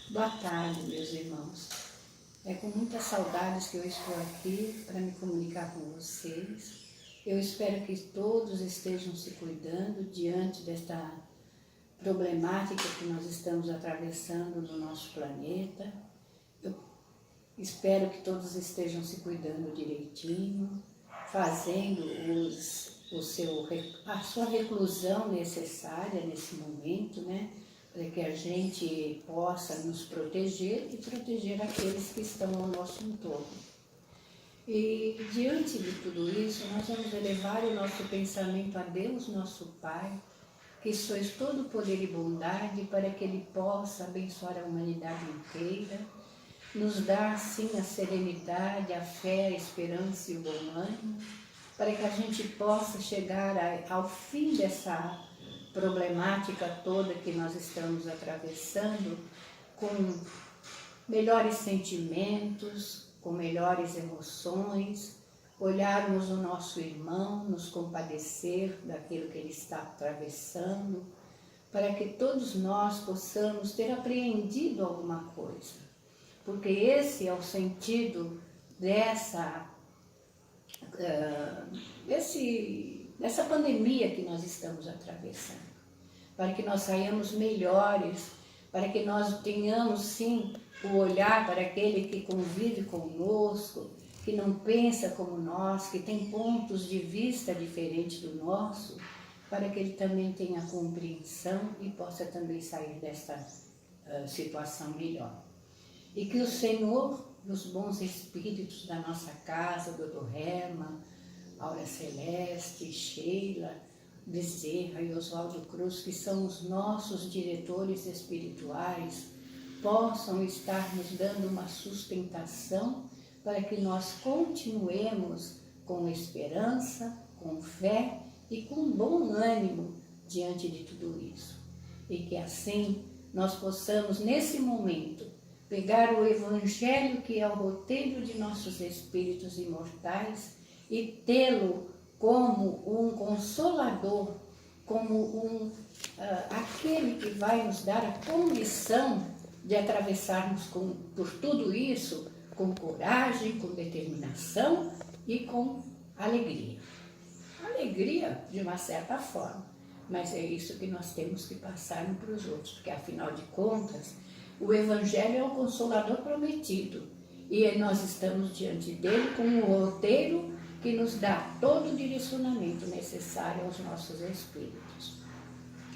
Boa tarde, meus irmãos. É com muitas saudades que eu estou aqui para me comunicar com vocês. Eu espero que todos estejam se cuidando diante desta problemática que nós estamos atravessando no nosso planeta. Eu espero que todos estejam se cuidando direitinho, fazendo a sua reclusão necessária nesse momento, né? Para que a gente possa nos proteger e proteger aqueles que estão ao nosso entorno. E diante de tudo isso, nós vamos elevar o nosso pensamento a Deus, nosso Pai, que sois todo poder e bondade, para que Ele possa abençoar a humanidade inteira, nos dar, sim, a serenidade, a fé, a esperança e o bom ânimo, para que a gente possa chegar ao fim dessa problemática toda que nós estamos atravessando com melhores sentimentos, com melhores emoções, olharmos o nosso irmão, nos compadecer daquilo que ele está atravessando, para que todos nós possamos ter apreendido alguma coisa, porque esse é o sentido dessa pandemia que nós estamos atravessando, para que nós saiamos melhores, para que nós tenhamos sim o olhar para aquele que convive conosco, que não pensa como nós, que tem pontos de vista diferentes do nosso, para que ele também tenha compreensão e possa também sair desta situação melhor. E que o Senhor, os bons espíritos da nossa casa, Dr. Herman, Aura Celeste, Sheila, Bezerra e Oswaldo Cruz, que são os nossos diretores espirituais, possam estar nos dando uma sustentação para que nós continuemos com esperança, com fé e com bom ânimo diante de tudo isso. E que assim nós possamos, nesse momento, pegar o Evangelho, que é o roteiro de nossos espíritos imortais, e tê-lo como um consolador, como aquele que vai nos dar a condição de atravessarmos por tudo isso com coragem, com determinação e com alegria. Alegria, de uma certa forma, mas é isso que nós temos que passar uns para os outros, porque afinal de contas, o Evangelho é o Consolador prometido e nós estamos diante dele com um roteiro que nos dá todo o direcionamento necessário aos nossos espíritos.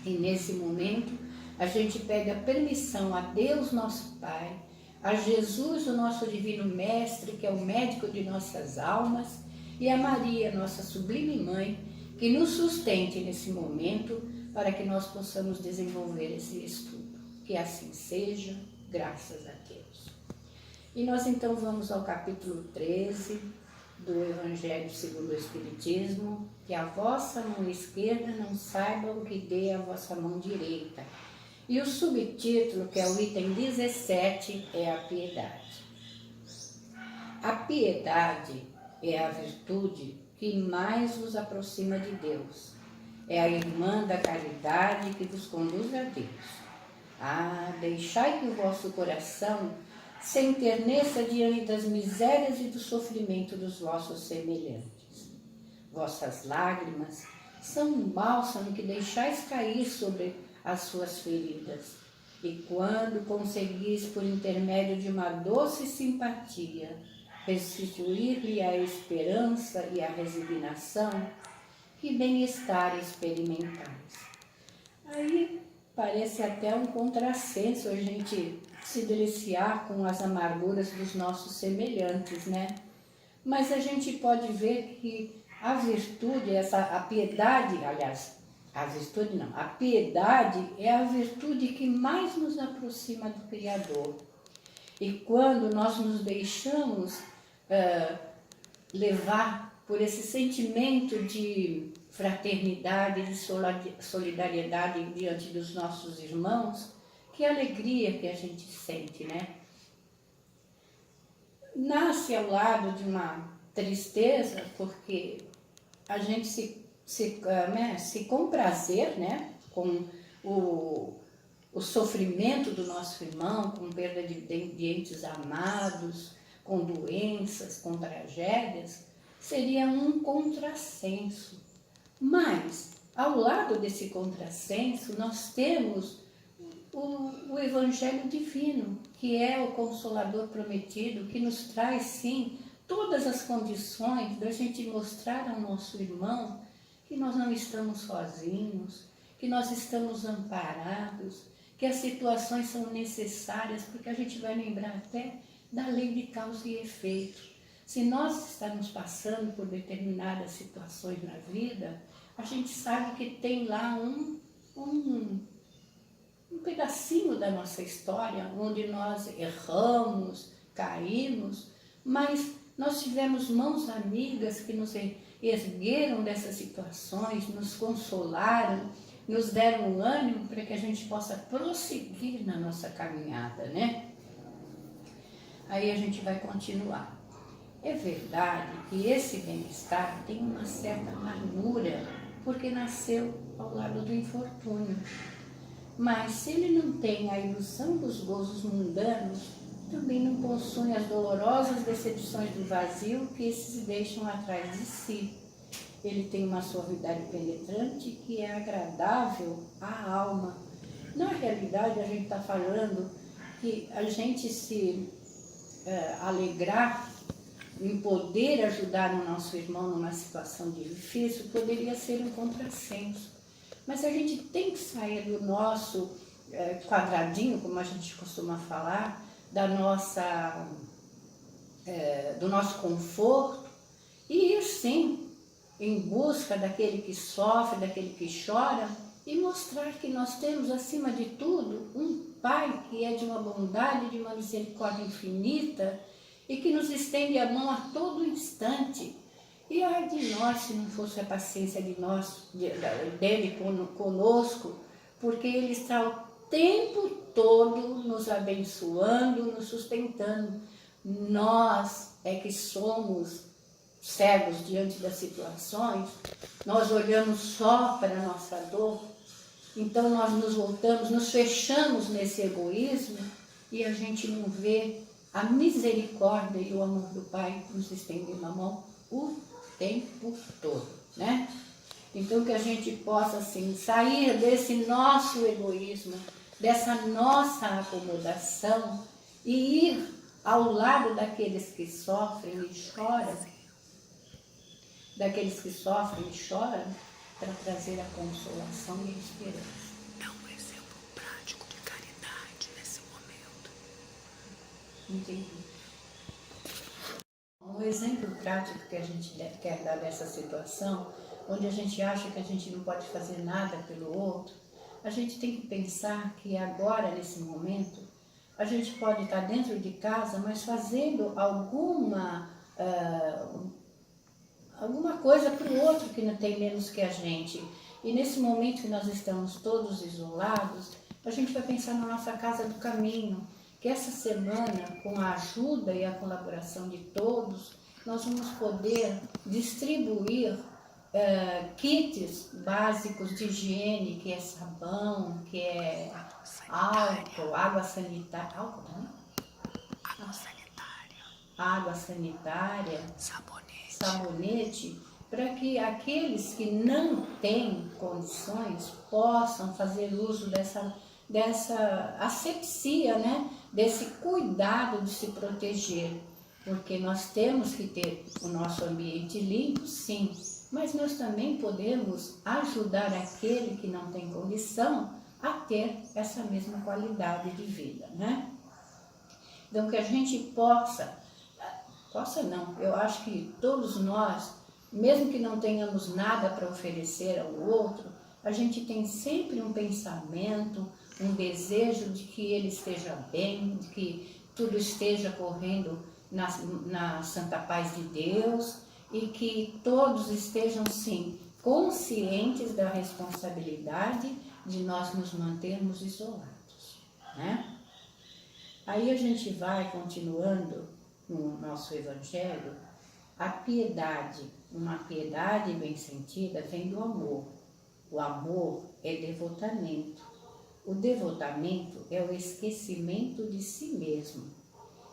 E nesse momento, a gente pede a permissão a Deus, nosso Pai, a Jesus, o nosso Divino Mestre, que é o médico de nossas almas, e a Maria, nossa sublime Mãe, que nos sustente nesse momento para que nós possamos desenvolver esse estudo. Que assim seja, graças a Deus. E nós então vamos ao capítulo 13 do Evangelho segundo o Espiritismo, que a vossa mão esquerda não saiba o que dê a vossa mão direita. E o subtítulo, que é o item 17, é a piedade. A piedade é a virtude que mais vos aproxima de Deus. É a irmã da caridade que vos conduz a Deus. Deixai que o vosso coração se enterneça diante das misérias e do sofrimento dos vossos semelhantes. Vossas lágrimas são um bálsamo que deixais cair sobre as suas feridas, e quando conseguis, por intermédio de uma doce simpatia, restituir-lhe a esperança e a resignação, que bem-estar experimentais. Aí parece até um contrassenso a gente se deliciar com as amarguras dos nossos semelhantes, né? Mas a gente pode ver que a virtude, a piedade, aliás, a virtude não, a piedade é a virtude que mais nos aproxima do Criador. E quando nós nos deixamos levar por esse sentimento de fraternidade, de solidariedade diante dos nossos irmãos, que alegria que a gente sente, né? Nasce ao lado de uma tristeza, porque a gente se comprazer, né, com o o sofrimento do nosso irmão com perda de entes amados, com doenças, com tragédias, seria um contrassenso. Mas, ao lado desse contrassenso, nós temos o Evangelho Divino, que é o Consolador prometido, que nos traz, sim, todas as condições da gente mostrar ao nosso irmão que nós não estamos sozinhos, que nós estamos amparados, que as situações são necessárias, porque a gente vai lembrar até da lei de causa e efeito. Se nós estamos passando por determinadas situações na vida, a gente sabe que tem lá um pedacinho da nossa história, onde nós erramos, caímos, mas nós tivemos mãos amigas que nos ergueram dessas situações, nos consolaram, nos deram um ânimo para que a gente possa prosseguir na nossa caminhada, né? Aí a gente vai continuar. É verdade que esse bem-estar tem uma certa amargura, porque nasceu ao lado do infortúnio. Mas se ele não tem a ilusão dos gozos mundanos, também não possui as dolorosas decepções do vazio que esses deixam atrás de si. Ele tem uma suavidade penetrante que é agradável à alma. Na realidade, a gente está falando que a gente se alegrar em poder ajudar o nosso irmão numa situação difícil poderia ser um contrassenso. Mas a gente tem que sair do nosso quadradinho, como a gente costuma falar, do nosso conforto, e ir sim em busca daquele que sofre, daquele que chora, e mostrar que nós temos, acima de tudo, um Pai que é de uma bondade, de uma misericórdia infinita e que nos estende a mão a todo instante. E ai de nós se não fosse a paciência dele conosco, porque ele está o tempo todo nos abençoando, nos sustentando. Nós é que somos cegos diante das situações, nós olhamos só para a nossa dor, então nós nos voltamos, nos fechamos nesse egoísmo e a gente não vê a misericórdia e o amor do Pai nos estendendo a mão o tempo todo, né? Então que a gente possa assim sair desse nosso egoísmo, dessa nossa acomodação e ir ao lado daqueles que sofrem e choram, para trazer a consolação e a esperança. É um exemplo prático de caridade nesse momento. Entendi. Um exemplo prático que a gente quer dar nessa situação, onde a gente acha que a gente não pode fazer nada pelo outro, a gente tem que pensar que agora, nesse momento, a gente pode estar dentro de casa, mas fazendo alguma coisa para o outro que não tem menos que a gente. E nesse momento que nós estamos todos isolados, a gente vai pensar na nossa casa do caminho, que essa semana, com a ajuda e a colaboração de todos, nós vamos poder distribuir kits básicos de higiene, que é sabão, que é álcool, água sanitária, álcool também? Água sanitária, sabonete, para que aqueles que não têm condições possam fazer uso dessa asepsia, né? Desse cuidado de se proteger, porque nós temos que ter o nosso ambiente limpo, sim, mas nós também podemos ajudar aquele que não tem condição a ter essa mesma qualidade de vida, né? Então que a gente possa não, eu acho que todos nós, mesmo que não tenhamos nada para oferecer ao outro, a gente tem sempre um pensamento, um desejo de que ele esteja bem, de que tudo esteja correndo na santa paz de Deus e que todos estejam, sim, conscientes da responsabilidade de nós nos mantermos isolados, né? Aí a gente vai continuando no nosso Evangelho, a piedade, uma piedade bem sentida vem do amor. O amor é devotamento. O devotamento é o esquecimento de si mesmo.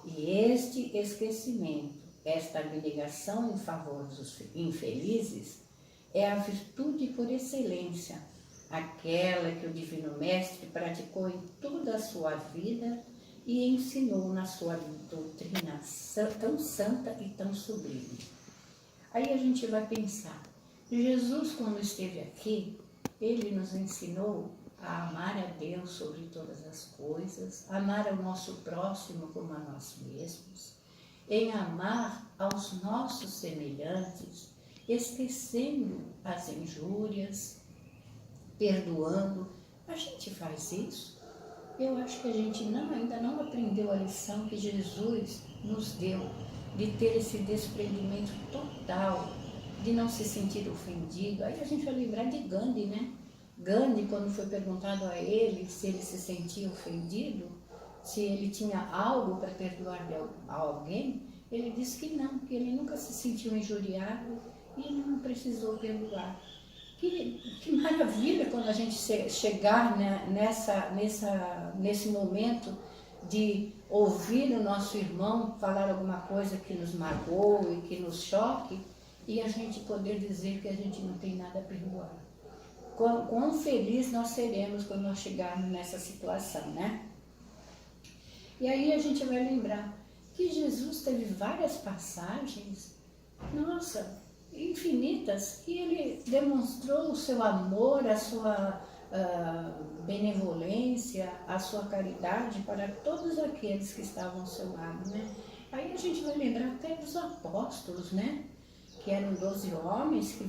E este esquecimento, esta abnegação em favor dos infelizes, é a virtude por excelência, aquela que o Divino Mestre praticou em toda a sua vida e ensinou na sua doutrina tão santa e tão sublime. Aí a gente vai pensar, Jesus, quando esteve aqui, ele nos ensinou a amar a Deus sobre todas as coisas, amar ao nosso próximo como a nós mesmos, em amar aos nossos semelhantes, esquecendo as injúrias, perdoando. A gente faz isso? Eu acho que a gente ainda não aprendeu a lição que Jesus nos deu de ter esse desprendimento total, de não se sentir ofendido. Aí a gente vai lembrar de Gandhi, né? Gandhi, quando foi perguntado a ele se ele se sentia ofendido, se ele tinha algo para perdoar a alguém, ele disse que não, que ele nunca se sentiu injuriado e ele não precisou perdoar. Que maravilha quando a gente chegar, né, nesse momento de ouvir o nosso irmão falar alguma coisa que nos magoou e que nos choque e a gente poder dizer que a gente não tem nada a perdoar. Quão feliz nós seremos quando nós chegarmos nessa situação, né? E aí a gente vai lembrar que Jesus teve várias passagens, nossa, infinitas, que ele demonstrou o seu amor, a sua benevolência, a sua caridade para todos aqueles que estavam ao seu lado, né? Aí a gente vai lembrar até dos apóstolos, né? Que eram 12 homens que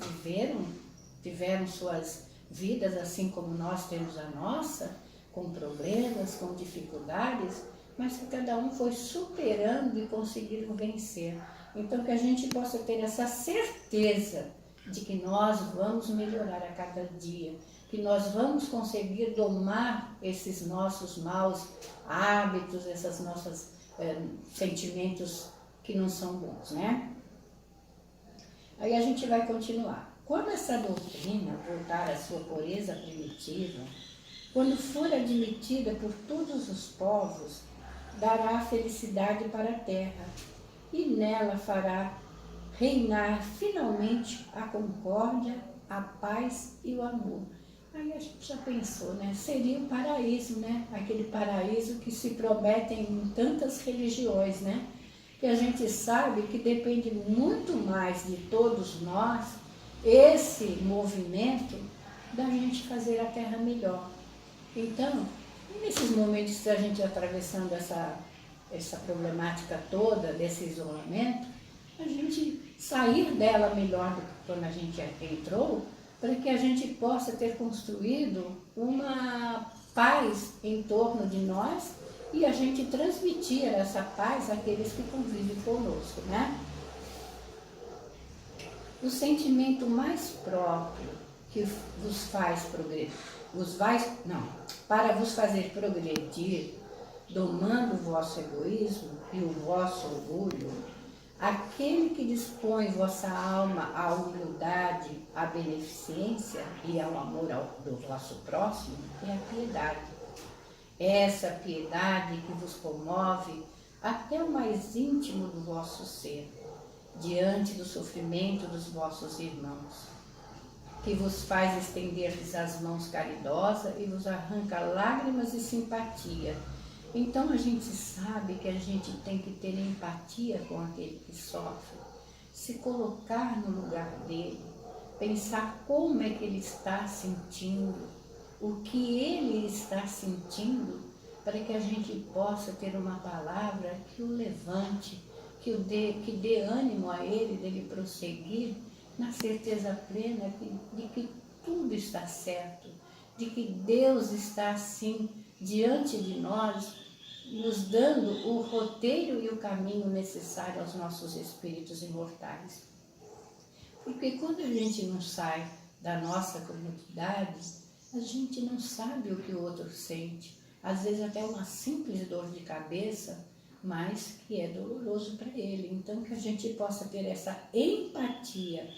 tiveram suas vidas assim como nós temos a nossa, com problemas, com dificuldades, mas que cada um foi superando e conseguiram vencer. Então que a gente possa ter essa certeza de que nós vamos melhorar a cada dia, que nós vamos conseguir domar esses nossos maus hábitos, esses nossos sentimentos que não são bons, né? Aí a gente vai continuar. Quando essa doutrina voltar à sua pureza primitiva, quando for admitida por todos os povos, dará felicidade para a terra e nela fará reinar finalmente a concórdia, a paz e o amor. Aí a gente já pensou, né? Seria o paraíso, né? Aquele paraíso que se prometem em tantas religiões, né? Que a gente sabe que depende muito mais de todos nós, esse movimento da gente fazer a terra melhor. Então, nesses momentos que a gente está atravessando essa problemática toda, desse isolamento, a gente sair dela melhor do que quando a gente entrou, para que a gente possa ter construído uma paz em torno de nós e a gente transmitir essa paz àqueles que convivem conosco, né? O sentimento mais próprio que vos faz progredir, para vos fazer progredir, domando o vosso egoísmo e o vosso orgulho, aquele que dispõe vossa alma à humildade, à beneficência e ao amor do vosso próximo é a piedade. Essa piedade que vos comove até o mais íntimo do vosso ser, diante do sofrimento dos vossos irmãos, que vos faz estender-lhes as mãos caridosas e vos arranca lágrimas e simpatia. Então a gente sabe que a gente tem que ter empatia com aquele que sofre, se colocar no lugar dele, pensar como é que ele está sentindo, o que ele está sentindo, para que a gente possa ter uma palavra que o levante, que dê ânimo a ele, dele prosseguir, na certeza plena de que tudo está certo, de que Deus está assim diante de nós, nos dando o roteiro e o caminho necessário aos nossos espíritos imortais. Porque quando a gente não sai da nossa comunidade, a gente não sabe o que o outro sente. Às vezes até uma simples dor de cabeça, mas que é doloroso para ele. Então que a gente possa ter essa empatia.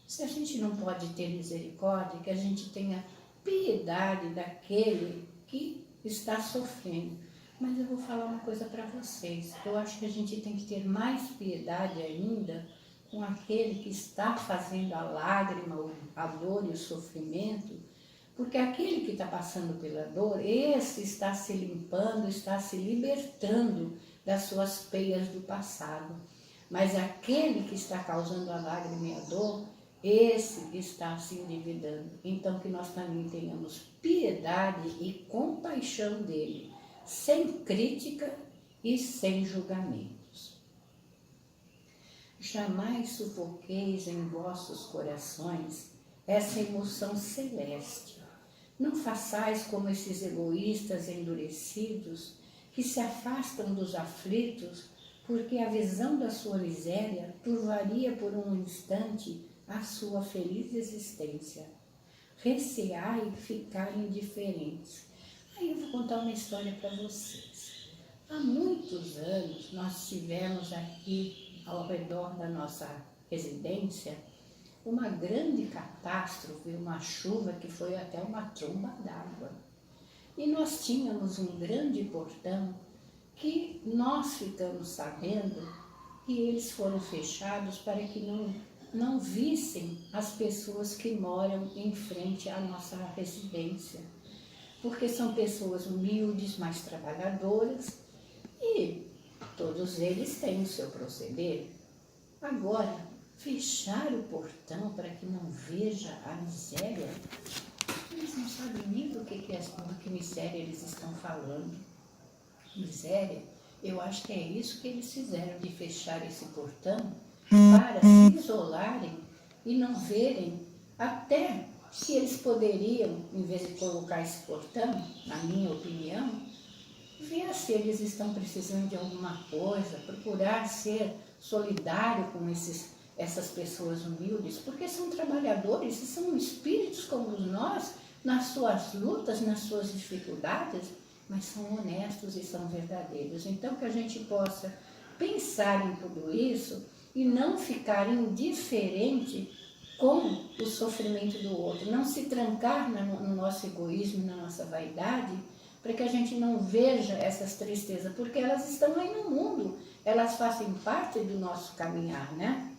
Se a gente não pode ter misericórdia, que a gente tenha piedade daquele que está sofrendo. Mas eu vou falar uma coisa para vocês. Eu acho que a gente tem que ter mais piedade ainda com aquele que está fazendo a lágrima, a dor e o sofrimento, porque aquele que está passando pela dor, esse está se limpando, está se libertando das suas peias do passado. Mas aquele que está causando a lágrima e a dor, esse está se endividando. Então que nós também tenhamos piedade e compaixão dele, sem crítica e sem julgamentos. Jamais sufoqueis em vossos corações essa emoção celeste. Não façais como esses egoístas endurecidos que se afastam dos aflitos, porque a visão da sua miséria turvaria por um instante a sua feliz existência. Receai ficar indiferentes. Aí eu vou contar uma história para vocês. Há muitos anos nós tivemos aqui ao redor da nossa residência uma grande catástrofe, uma chuva que foi até uma tromba d'água. E nós tínhamos um grande portão que nós ficamos sabendo que eles foram fechados para que não vissem as pessoas que moram em frente à nossa residência. Porque são pessoas humildes, mais trabalhadoras, e todos eles têm o seu proceder. Agora, fechar o portão para que não veja a miséria, eles não sabem nem do que miséria eles estão falando. Miséria, eu acho que é isso que eles fizeram, de fechar esse portão para se isolarem e não verem até que eles poderiam, em vez de colocar esse portão, na minha opinião, ver se eles estão precisando de alguma coisa, procurar ser solidário com essas pessoas humildes, porque são trabalhadores e são espíritos como nós, nas suas lutas, nas suas dificuldades, mas são honestos e são verdadeiros. Então, que a gente possa pensar em tudo isso e não ficar indiferente com o sofrimento do outro, não se trancar no nosso egoísmo, na nossa vaidade, para que a gente não veja essas tristezas, porque elas estão aí no mundo, elas fazem parte do nosso caminhar, né?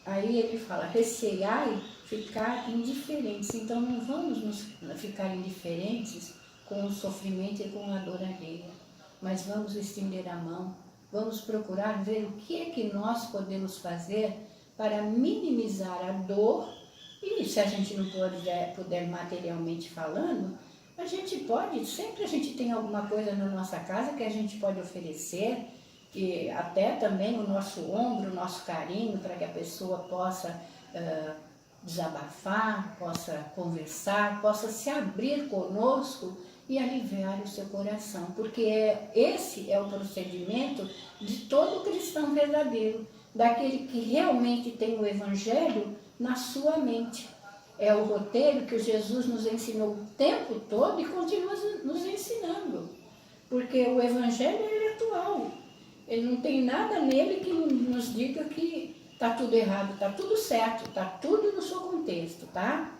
Aí ele fala, receai ficar indiferentes. Então não vamos ficar indiferentes com o sofrimento e com a dor alheia, mas vamos estender a mão, vamos procurar ver o que é que nós podemos fazer para minimizar a dor. E se a gente não puder materialmente falando, a gente pode, sempre a gente tem alguma coisa na nossa casa que a gente pode oferecer, e até também o nosso ombro, o nosso carinho, para que a pessoa possa desabafar, possa conversar, possa se abrir conosco e aliviar o seu coração, porque esse é o procedimento de todo cristão verdadeiro, daquele que realmente tem o Evangelho na sua mente. É o roteiro que Jesus nos ensinou o tempo todo e continua nos ensinando, porque o Evangelho é atual. Ele não tem nada nele que nos diga que está tudo errado, está tudo certo, está tudo no seu contexto, tá?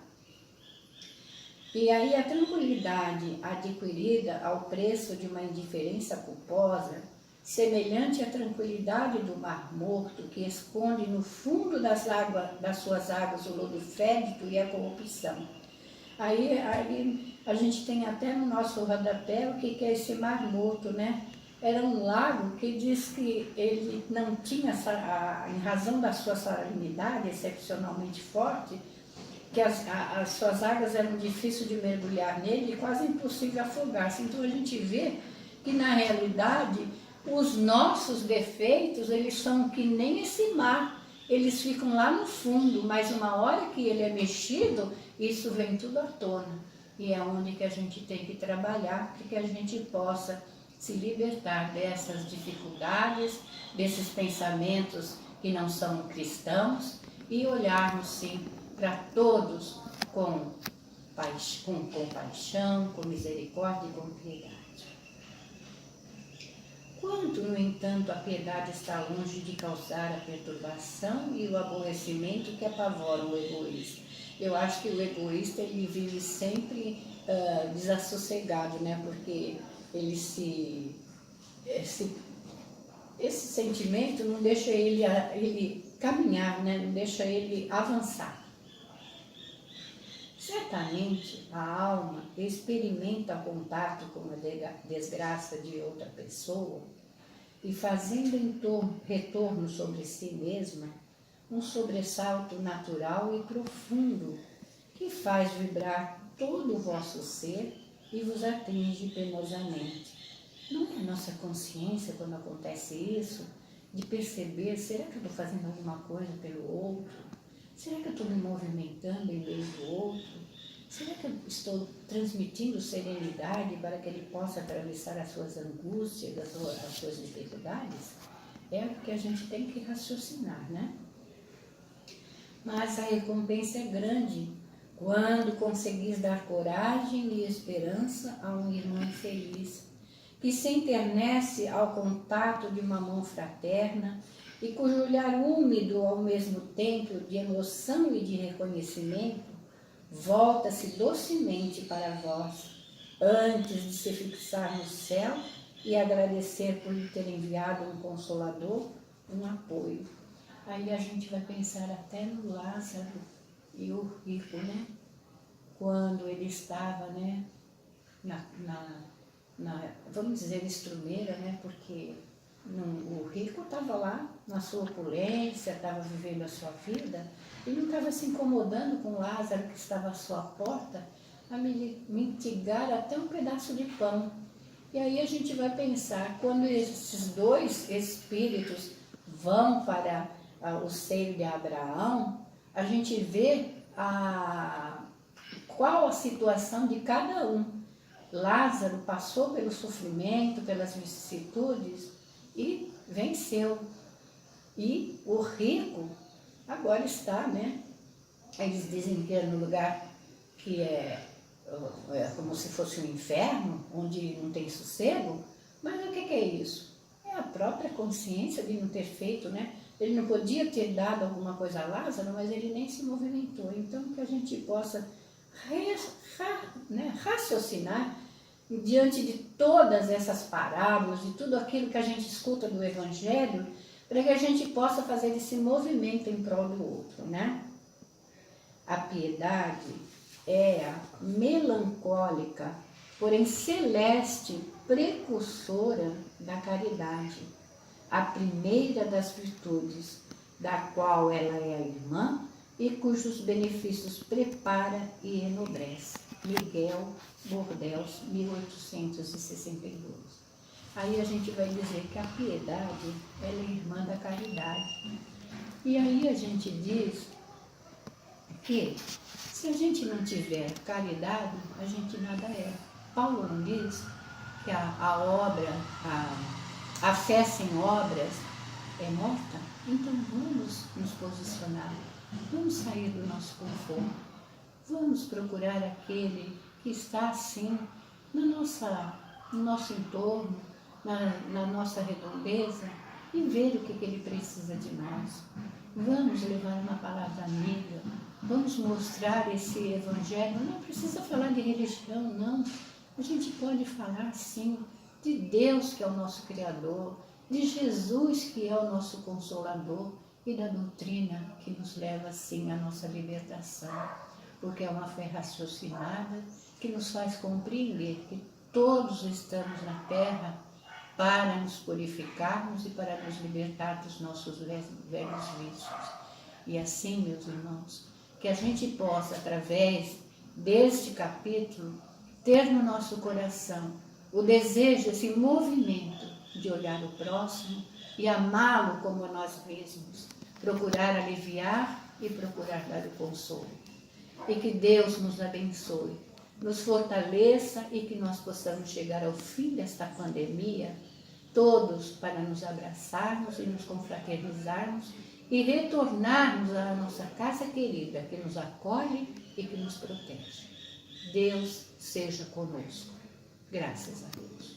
E aí a tranquilidade adquirida ao preço de uma indiferença culposa, semelhante à tranquilidade do mar morto, que esconde no fundo das suas águas o lodo fédido e a corrupção. Aí a gente tem até no nosso rodapé o que é esse mar morto, né? Era um lago que diz que ele não tinha, em razão da sua salinidade excepcionalmente forte, que as suas águas eram difíceis de mergulhar nele e quase impossível afogar-se. Então a gente vê que na realidade os nossos defeitos, eles são que nem esse mar, eles ficam lá no fundo, mas uma hora que ele é mexido, isso vem tudo à tona. E é onde que a gente tem que trabalhar para que a gente possa se libertar dessas dificuldades, desses pensamentos que não são cristãos e olharmos sim para todos com compaixão, com misericórdia e com piedade. Quanto, no entanto, a piedade está longe de causar a perturbação e o aborrecimento que apavoram o egoísmo. Eu acho que o egoísta, ele vive sempre desassossegado, né? Porque ele esse sentimento não deixa ele caminhar, né? Não deixa ele avançar. Certamente a alma experimenta contato com a desgraça de outra pessoa e, fazendo retorno sobre si mesma, um sobressalto natural e profundo que faz vibrar todo o vosso ser e vos atinge penosamente. Não é a nossa consciência, quando acontece isso, de perceber, será que eu estou fazendo alguma coisa pelo outro? Será que eu estou me movimentando em meio do outro? Será que eu estou transmitindo serenidade para que ele possa atravessar as suas angústias, as suas dificuldades? É o que a gente tem que raciocinar, né? Mas a recompensa é grande quando conseguis dar coragem e esperança a um irmão infeliz, que se enternece ao contato de uma mão fraterna e cujo olhar úmido ao mesmo tempo de emoção e de reconhecimento volta-se docemente para vós, antes de se fixar no céu e agradecer por lhe ter enviado um consolador, um apoio. Aí a gente vai pensar até no Lázaro e o rico, né? Quando ele estava, né, vamos dizer, estrumeira, né? Porque o rico estava lá na sua opulência, estava vivendo a sua vida e não estava se incomodando com Lázaro, que estava à sua porta, a mendigar até um pedaço de pão. E aí a gente vai pensar, quando esses dois espíritos vão para o seio de Abraão, a gente vê qual a situação de cada um. Lázaro passou pelo sofrimento, pelas vicissitudes e venceu. E o rico agora está, né? Eles dizem que é no lugar que é como se fosse um inferno, onde não tem sossego. Mas o que é isso? É a própria consciência de não ter feito, né? Ele não podia ter dado alguma coisa a Lázaro, mas ele nem se movimentou. Então, que a gente possa raciocinar diante de todas essas parábolas, de tudo aquilo que a gente escuta do Evangelho, para que a gente possa fazer esse movimento em prol do outro, né? A piedade é a melancólica, porém celeste precursora da caridade, a primeira das virtudes, da qual ela é a irmã e cujos benefícios prepara e enobrece. Miguel Bordeaux, 1862. Aí a gente vai dizer que a piedade, ela é irmã da caridade. E aí a gente diz que se a gente não tiver caridade, a gente nada é. Paulo não diz que a fé sem obras é morta? Então vamos nos posicionar, vamos sair do nosso conforto, vamos procurar aquele que está assim no nosso entorno, na nossa redondeza, e ver o que ele precisa de nós. Vamos levar uma palavra amiga, vamos mostrar esse evangelho. Não precisa falar de religião, não. A gente pode falar, sim, de Deus, que é o nosso Criador, de Jesus, que é o nosso Consolador, e da doutrina que nos leva, sim, à nossa libertação. Porque é uma fé raciocinada que nos faz compreender que todos estamos na Terra para nos purificarmos e para nos libertar dos nossos velhos vícios. E assim, meus irmãos, que a gente possa, através deste capítulo, ter no nosso coração o desejo, esse movimento de olhar o próximo e amá-lo como a nós mesmos, procurar aliviar e procurar dar o consolo. E que Deus nos abençoe, nos fortaleça e que nós possamos chegar ao fim desta pandemia, todos para nos abraçarmos e nos confraternizarmos e retornarmos à nossa casa querida, que nos acolhe e que nos protege. Deus seja conosco. Graças a Deus.